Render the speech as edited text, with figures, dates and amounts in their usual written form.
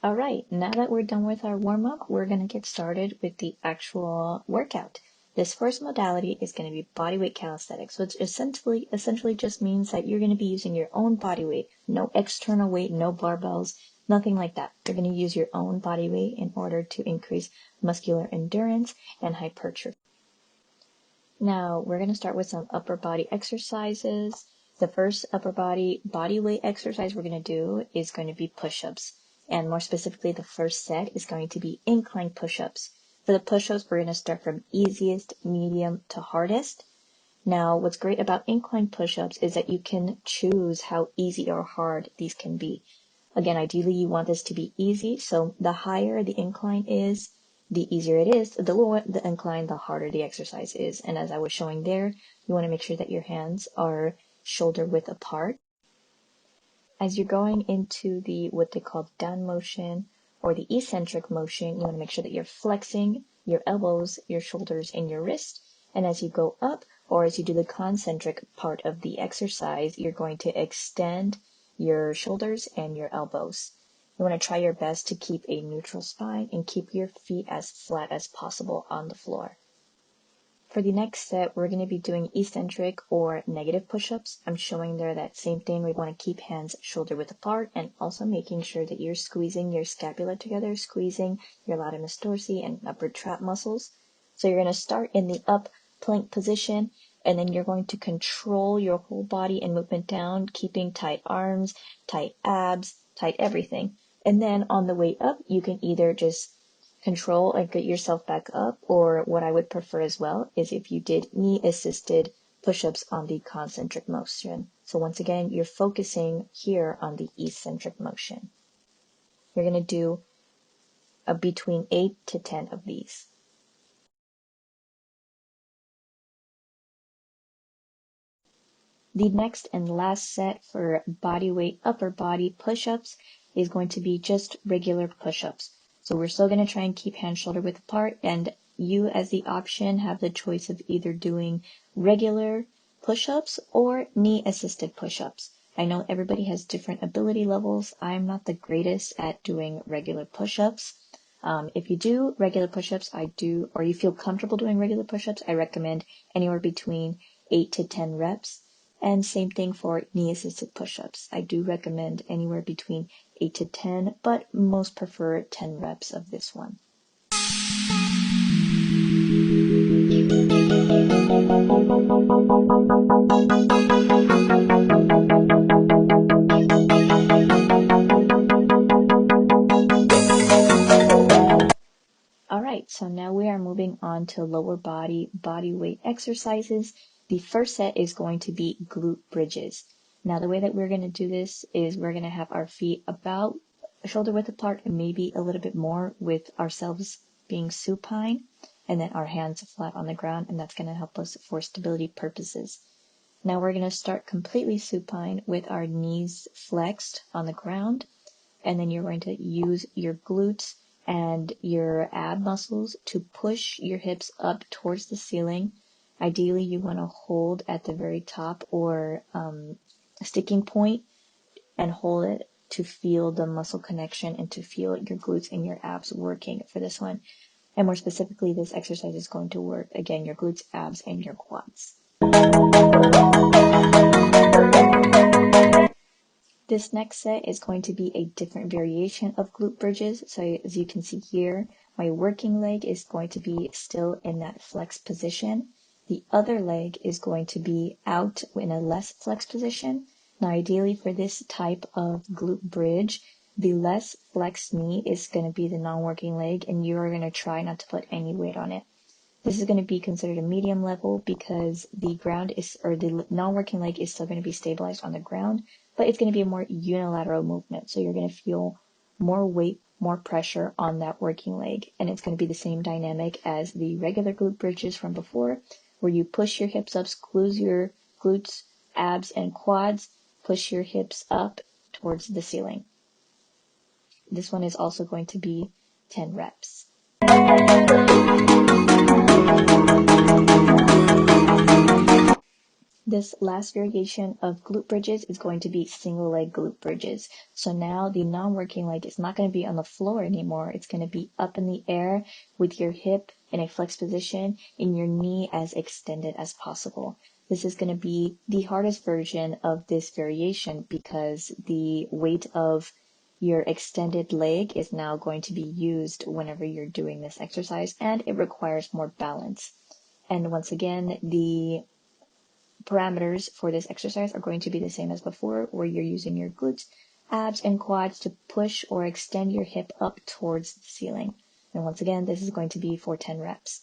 All right, now that we're done with our warm-up, we're going to get started with the actual workout. This first modality is going to be bodyweight calisthenics, which essentially just means that you're going to be using your own body weight, no external weight, no barbells, nothing like that. You're going to use your own body weight in order to increase muscular endurance and hypertrophy. Now, we're going to start with some upper body exercises. The first upper body weight exercise we're going to do is going to be push-ups. And more specifically, the first set is going to be incline push-ups. For the push-ups, we're going to start from easiest, medium to hardest. Now, what's great about incline push-ups is that you can choose how easy or hard these can be. Again, ideally, you want this to be easy. So the higher the incline is, the easier it is. The lower the incline, the harder the exercise is. And as I was showing there, you want to make sure that your hands are shoulder width apart. As you're going into the what they call down motion or the eccentric motion, you want to make sure that you're flexing your elbows, your shoulders, and your wrist. And as you go up, or as you do the concentric part of the exercise, you're going to extend your shoulders and your elbows. You want to try your best to keep a neutral spine and keep your feet as flat as possible on the floor. For the next set, we're going to be doing eccentric or negative push-ups. I'm showing there that same thing. We want to keep hands shoulder width apart and also making sure that you're squeezing your scapula together, squeezing your latissimus dorsi and upper trap muscles. So you're going to start in the up plank position, and then you're going to control your whole body and movement down, keeping tight arms, tight abs, tight everything. And then on the way up, you can either just control and get yourself back up, or what I would prefer as well is if you did knee assisted push-ups on the concentric motion. So once again, you're focusing here on the eccentric motion. You're going to do between 8 to 10 of these. The next and last set for body weight upper body push-ups is going to be just regular push-ups. So we're still going to try and keep hands shoulder width apart, and you as the option have the choice of either doing regular push-ups or knee assisted push-ups. I know everybody has different ability levels. I'm not the greatest at doing regular push-ups. If you do regular push-ups, or you feel comfortable doing regular push-ups, I recommend anywhere between 8 to 10 reps. And same thing for knee-assisted push-ups. I do recommend anywhere between 8 to 10, but most prefer 10 reps of this one. Alright, so now we are moving on to lower body weight exercises. The first set is going to be glute bridges. Now the way that we're going to do this is we're going to have our feet about shoulder width apart and maybe a little bit more, with ourselves being supine, and then our hands flat on the ground, and that's going to help us for stability purposes. Now we're going to start completely supine with our knees flexed on the ground, and then you're going to use your glutes and your ab muscles to push your hips up towards the ceiling. Ideally, you want to hold at the very top or sticking point and hold it to feel the muscle connection and to feel your glutes and your abs working for this one. And more specifically, this exercise is going to work, again, your glutes, abs, and your quads. This next set is going to be a different variation of glute bridges. So as you can see here, my working leg is going to be still in that flexed position. The other leg is going to be out in a less flexed position. Now ideally for this type of glute bridge, the less flexed knee is going to be the non-working leg, and you are going to try not to put any weight on it. This is going to be considered a medium level because the non-working leg is still going to be stabilized on the ground, but it's going to be a more unilateral movement. So you're going to feel more weight, more pressure on that working leg. And it's going to be the same dynamic as the regular glute bridges from before, where you push your hips up, squeeze your glutes, abs, and quads, push your hips up towards the ceiling. This one is also going to be 10 reps. this last variation of glute bridges is going to be single leg glute bridges. So now the non-working leg is not going to be on the floor anymore. It's going to be up in the air with your hip in a flexed position and your knee as extended as possible. This is going to be the hardest version of this variation because the weight of your extended leg is now going to be used whenever you're doing this exercise, and it requires more balance. And once again, the parameters for this exercise are going to be the same as before, where you're using your glutes, abs, and quads to push or extend your hip up towards the ceiling. And once again, this is going to be for 10 reps.